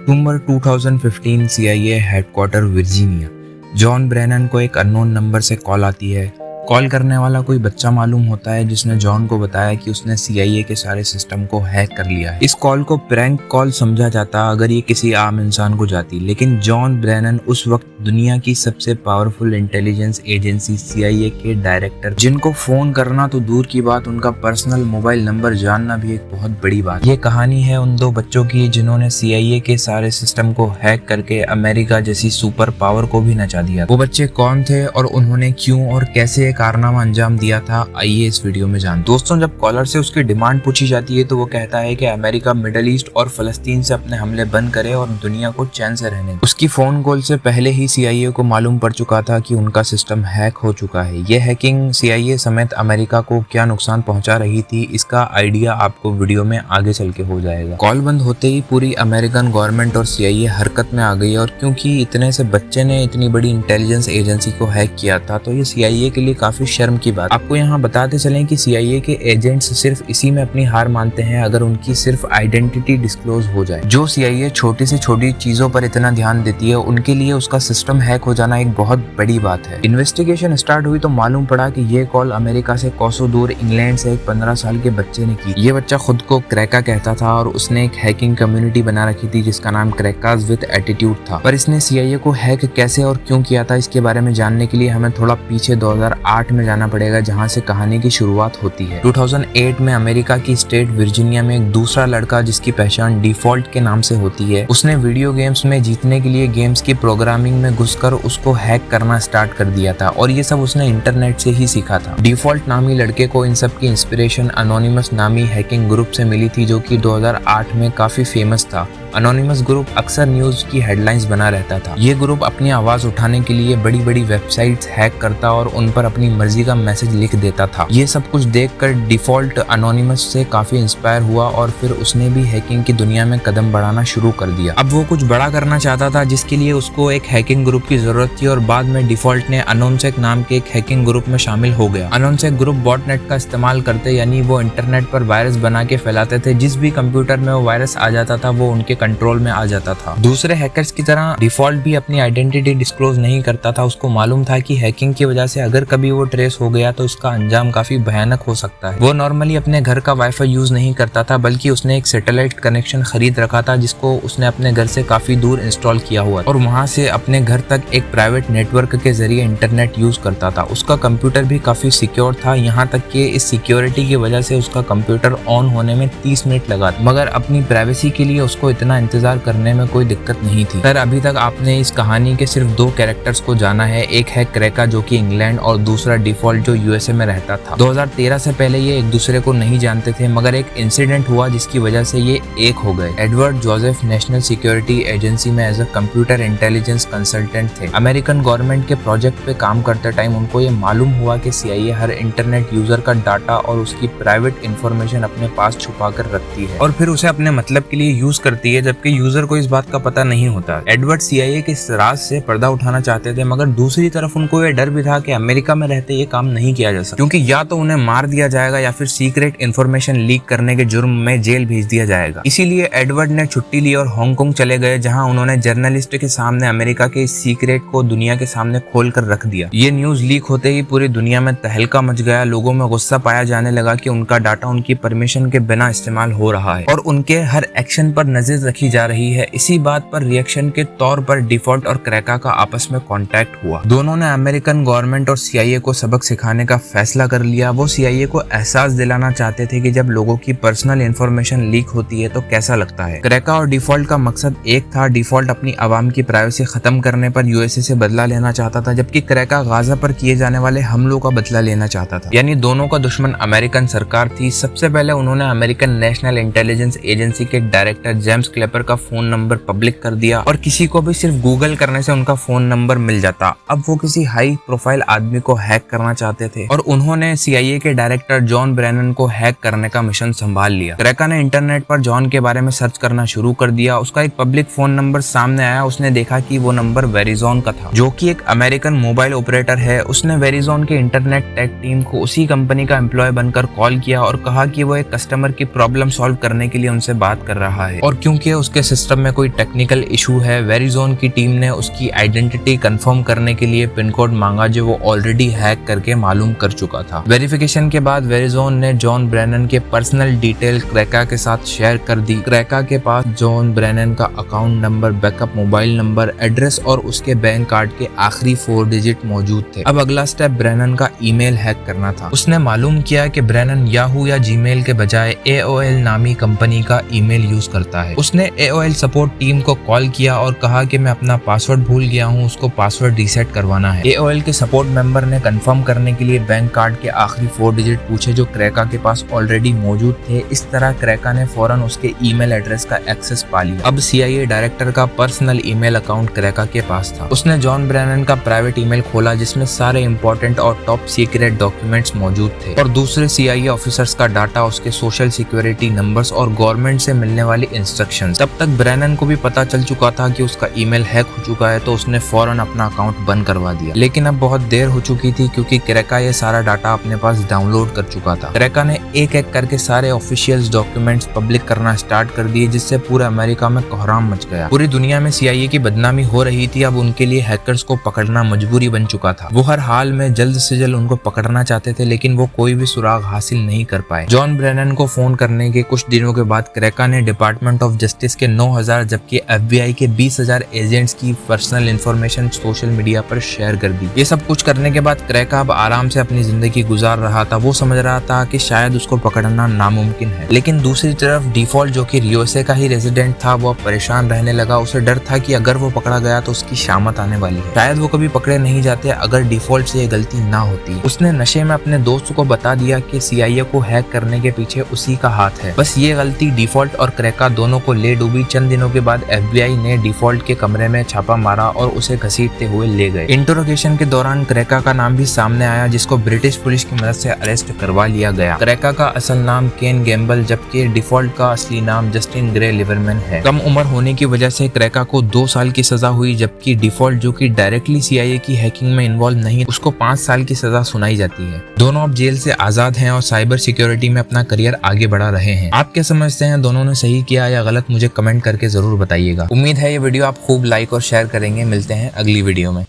सितंबर 2015 CIA headquarter Virginia. John Brennan को एक unknown number से कॉल आती है। कॉल करने वाला कोई बच्चा मालूम होता है जिसने जॉन को बताया कि उसने CIA के सारे सिस्टम को हैक कर लिया है। इस कॉल को प्रैंक कॉल समझा जाता अगर ये किसी आम इंसान को जाती, लेकिन जॉन ब्रेनन उस वक्त दुनिया की सबसे पावरफुल इंटेलिजेंस एजेंसी CIA के डायरेक्टर, जिनको फोन करना तो दूर की बात, उनका पर्सनल मोबाइल नंबर जानना भी एक बहुत बड़ी बात। ये कहानी है उन दो बच्चों की जिन्होंने CIA के सारे सिस्टम को हैक करके अमेरिका जैसी सुपर पावर को भी नचा दिया। वो बच्चे कौन थे और उन्होंने क्यों और कैसे कारनामा अंजाम दिया था, आइए इस वीडियो में जानते। दोस्तों, जब कॉलर से उसकी डिमांड पूछी जाती है तो वो कहता है कि अमेरिका मिडिल ईस्ट और फलस्तीन से अपने हमले बंद करे और दुनिया को चैन से रहने दे। उसकी फोन कॉल से पहले ही CIA को मालूम पड़ चुका था कि उनका सिस्टम हैक हो चुका है। ये हैकिंग CIA समेत अमेरिका को क्या नुकसान पहुंचा रही थी, इसका आइडिया आपको वीडियो में आगे चल के हो जाएगा। कॉल बंद होते ही पूरी अमेरिकन गवर्नमेंट और CIA हरकत में आ गई, और क्योंकि इतने से बच्चे ने इतनी बड़ी इंटेलिजेंस एजेंसी को हैक किया था तो ये CIA के लिए काफी शर्म की बात। आपको यहाँ बताते चलें कि CIA के एजेंट्स सिर्फ इसी में अपनी हार मानते हैं अगर उनकी सिर्फ आइडेंटिटी डिस्क्लोज हो जाए। जो CIA छोटी से छोटी चीजों पर इतना ध्यान देती है, उनके लिए उसका सिस्टम हैक हो जाना एक बहुत बड़ी बात है। इन्वेस्टिगेशन स्टार्ट हुई तो मालूम पड़ा कि ये कॉल अमेरिका से कोसों दूर इंग्लैंड से एक 15 साल के बच्चे ने की। ये बच्चा खुद को क्रैका कहता था और उसने एक हैकिंग कम्युनिटी बना रखी थी जिसका नाम क्रैकाज विद एटीट्यूड था। पर इसने CIA को हैक कैसे और क्यों किया था, इसके बारे में जानने के लिए हमें थोड़ा पीछे 2008 में जाना पड़ेगा, जहां से कहानी की शुरुआत होती है। 2008 में अमेरिका की स्टेट वर्जीनिया में एक दूसरा लड़का जिसकी पहचान डिफॉल्ट के नाम से होती है, उसने वीडियो गेम्स में जीतने के लिए गेम्स की प्रोग्रामिंग में घुसकर उसको हैक करना स्टार्ट कर दिया था, और ये सब उसने इंटरनेट से ही सीखा था। डिफॉल्ट नामी लड़के को इन सब की इंस्पिरेशन अनोनिमस नामी हैकिंग ग्रुप से मिली थी, जो कि 2008 में काफी फेमस था। अनोनिमस ग्रुप अक्सर न्यूज की हेडलाइंस बना रहता था। ये ग्रुप अपनी आवाज उठाने के लिए बड़ी बड़ी वेबसाइट्स हैक करता और उन पर अपनी मर्जी का मैसेज लिख देता था। ये सब कुछ देखकर डिफॉल्ट अनोनिमस से काफी इंस्पायर हुआ और फिर उसने भी हैकिंग की दुनिया में कदम बढ़ाना शुरू कर दिया। अब वो कुछ बड़ा करना चाहता था, जिसके लिए उसको एक हैकिंग ग्रुप की जरूरत थी, और बाद में डिफॉल्ट ने अनोनसेक नाम के एक हैकिंग ग्रुप में शामिल हो गया। अनोनसेक ग्रुप बॉटनेट का इस्तेमाल करते, यानी वो इंटरनेट पर वायरस बना के फैलाते थे। जिस भी कंप्यूटर में वो वायरस आ जाता था वो उनके कंट्रोल में आ जाता था। दूसरे हैकर्स की तरह डिफॉल्ट भी अपनी आइडेंटिटी डिस्क्लोज नहीं करता था। उसको मालूम था कि हैकिंग की वजह से अगर कभी वो ट्रेस हो गया तो इसका अंजाम काफी भयानक हो सकता है। वो नॉर्मली अपने घर का वाईफाई यूज नहीं करता था, बल्कि उसने एक सैटेलाइट कनेक्शन खरीद रखा था जिसको उसने अपने घर से काफी दूर इंस्टॉल किया हुआ और वहां से अपने घर तक एक प्राइवेट नेटवर्क के जरिए इंटरनेट यूज करता था। उसका कंप्यूटर भी काफी सिक्योर था, यहाँ तक कि इस सिक्योरिटी की वजह से उसका कंप्यूटर ऑन होने में 30 मिनट लगा, मगर अपनी प्राइवेसी के लिए उसको इतना इंतजार करने में कोई दिक्कत नहीं थी। पर अभी तक आपने इस कहानी के सिर्फ दो कैरेक्टर्स को जाना है, एक है क्रैका जो कि इंग्लैंड और दूसरा डिफॉल्ट जो USA में रहता था। 2013 से पहले ये एक दूसरे को नहीं जानते थे, मगर एक इंसिडेंट हुआ जिसकी वजह से ये एक हो गए। Edward Joseph National Security Agency में as a computer intelligence consultant थे। अमेरिकन गवर्नमेंट के प्रोजेक्ट पे काम करते टाइम उनको ये मालूम हुआ कि CIA हर इंटरनेट यूजर का डाटा और उसकी प्राइवेट इंफॉर्मेशन अपने पास छुपा कर रखती है और फिर उसे अपने मतलब के लिए यूज करती है, जबकि यूजर को इस बात का पता नहीं होता। एडवर्ड CIA के इस राज से पर्दा उठाना चाहते थे, मगर दूसरी तरफ उनको ये डर भी था कि अमेरिका में रहते ये काम नहीं किया जा सकता, क्योंकि या तो उन्हें मार दिया जाएगा या फिर सीक्रेट इंफॉर्मेशन लीक करने के जुर्म में जेल भेज दिया जाएगा। इसीलिए एडवर्ड ने छुट्टी ली और हांगकांग चले गए, जहां उन्होंने जर्नलिस्ट के सामने अमेरिका के इस सीक्रेट को दुनिया के सामने खोल कर रख दिया। ये न्यूज लीक होते ही पूरी दुनिया में तहलका मच गया। लोगों में गुस्सा पाया जाने लगा कि उनका डाटा उनकी परमिशन के बिना इस्तेमाल हो रहा है और उनके हर एक्शन पर नजर रखी जा रही है। इसी बात पर रिएक्शन के तौर पर डिफॉल्ट और क्रैका का आपस में कांटेक्ट हुआ। दोनों ने अमेरिकन गवर्नमेंट और CIA को सबक सिखाने का फैसला कर लिया। वो CIA को एहसास दिलाना चाहते थे कि जब लोगों की पर्सनल इंफॉर्मेशन लीक होती है तो कैसा लगता है। क्रैका और डिफॉल्ट का मकसद एक था। डिफॉल्ट अपनी आवाम की प्राइवेसी खत्म करने पर USA से बदला लेना चाहता था, जबकि क्रैका गाजा पर किए जाने वाले हमलों का बदला लेना चाहता था। यानी दोनों का दुश्मन अमेरिकन सरकार थी। सबसे पहले उन्होंने अमेरिकन नेशनल इंटेलिजेंस एजेंसी के डायरेक्टर जेम्स क्लेपर का फोन नंबर पब्लिक कर दिया और किसी को भी सिर्फ गूगल करने से उनका फोन नंबर मिल जाता। अब वो किसी हाई प्रोफाइल आदमी को हैक करना चाहते थे और उन्होंने CIA के डायरेक्टर जॉन ब्रेनन को हैक करने का मिशन संभाल लिया। क्रैका ने इंटरनेट पर जॉन के बारे में सर्च करना शुरू कर दिया। उसका एक पब्लिक फोन नंबर सामने आया। उसने देखा कि वो नंबर वेरिजोन का था, जो कि एक अमेरिकन मोबाइल ऑपरेटर है। उसने वेरिजोन के इंटरनेट टेक टीम को उसी कंपनी का एम्प्लॉय बनकर कॉल किया और कहा कि वो एक कस्टमर की प्रॉब्लम सॉल्व करने के लिए उनसे बात कर रहा है, और क्योंकि कि उसके सिस्टम में कोई टेक्निकल इशू है, वेरिजोन की टीम ने उसकी आइडेंटिटी कंफर्म करने के लिए पिन कोड मांगा जो वो ऑलरेडी हैक करके मालूम कर चुका था। वेरिफिकेशन के बाद वेरिजोन ने जॉन ब्रेनन के पर्सनल डिटेल क्रेका के साथ शेयर कर दी। क्रेका के पास जॉन ब्रेनन का account number, backup mobile number, address और उसके बैंक कार्ड के आखिरी 4 डिजिट मौजूद थे। अब अगला स्टेप ब्रेनन का ईमेल हैक करना था। उसने मालूम किया कि ब्रेनन याहू या जीमेल के बजाय AOL नामी कंपनी का ईमेल यूज करता है। उसने AOL सपोर्ट टीम को कॉल किया और कहा कि मैं अपना पासवर्ड भूल गया हूँ, उसको पासवर्ड रीसेट करवाना है। AOL के सपोर्ट मेंबर ने कंफर्म करने के लिए बैंक कार्ड के आखिरी 4 डिजिट पूछे जो क्रेका के पास ऑलरेडी मौजूद थे। इस तरह क्रेका ने फौरन उसके ईमेल एड्रेस का एक्सेस पा लिया। अब CIA डायरेक्टर का पर्सनल ईमेल अकाउंट क्रेका के पास था। उसने जॉन ब्रेनन का प्राइवेट ईमेल खोला जिसमें सारे इंपॉर्टेंट और टॉप सीक्रेट डॉक्यूमेंट्स मौजूद थे और दूसरे CIA ऑफिसर्स का डाटा, उसके सोशल सिक्योरिटी नंबर्स और गवर्नमेंट से मिलने वाली इंस्ट्रक्शंस। तब तक ब्रेनन को भी पता चल चुका था कि उसका ईमेल हैक हो चुका है, तो उसने फौरन अपना अकाउंट बंद करवा दिया। लेकिन अब बहुत देर हो चुकी थी क्योंकि क्रेका ये सारा डाटा अपने पास डाउनलोड कर चुका था। क्रेका ने एक एक करके सारे ऑफिशियल डॉक्यूमेंट्स पब्लिक करना स्टार्ट कर दिए जिससे पूरे अमेरिका में कोहराम मच गया। पूरी दुनिया में CIA की बदनामी हो रही थी। अब उनके लिए हैकर्स को पकड़ना मजबूरी बन चुका था। वो हर हाल में जल्द से जल्द उनको पकड़ना चाहते थे लेकिन वो कोई भी सुराग हासिल नहीं कर पाए। जॉन ब्रेनन को फोन करने के कुछ दिनों के बाद क्रेका ने डिपार्टमेंट ऑफ जस्टिस के 9,000 जबकि FBI के 20,000 एजेंट्स की पर्सनल इंफॉर्मेशन सोशल मीडिया पर शेयर कर दी। ये सब कुछ करने के बाद क्रेका अब आराम से अपनी जिंदगी गुजार रहा था। वो समझ रहा था कि शायद उसको पकड़ना नामुमकिन है, लेकिन दूसरी तरफ डिफॉल्ट जो कि रियोसे का ही रेजिडेंट था वो परेशान रहने लगा। उसे डर था कि अगर वो पकड़ा गया तो उसकी शामत आने वाली है। शायद वो कभी पकड़े नहीं जाते अगर डिफॉल्ट से ये गलती ना होती। उसने नशे में अपने दोस्त को बता दिया कि CIA को हैक करने के पीछे उसी का हाथ है। बस ये गलती डिफॉल्ट और क्रेका दोनों को ले डूबी। चंद दिनों के बाद FBI ने डिफॉल्ट के कमरे में छापा मारा और उसे घसीटते हुए ले गए। इंटरोगेशन के दौरान क्रेका का नाम भी सामने आया जिसको ब्रिटिश पुलिस की मदद से अरेस्ट करवा लिया गया। क्रेका का असल नाम केन गैम्बल जबकि डिफॉल्ट का असली नाम जस्टिन ग्रे लिवरमैन है। कम उम्र होने की वजह से क्रेका को 2 साल की सजा हुई जबकि डिफॉल्ट जो कि डायरेक्टली CIA की हैकिंग में इन्वॉल्व नहीं, उसको 5 साल की सजा सुनाई जाती है। दोनों अब जेल से आजाद हैं और साइबर सिक्योरिटी में अपना करियर आगे बढ़ा रहे हैं। आप क्या समझते हैं, दोनों ने सही किया या गलत? मुझे कमेंट करके जरूर बताइएगा। उम्मीद है ये वीडियो आप खूब लाइक और शेयर करेंगे। मिलते हैं अगली वीडियो में।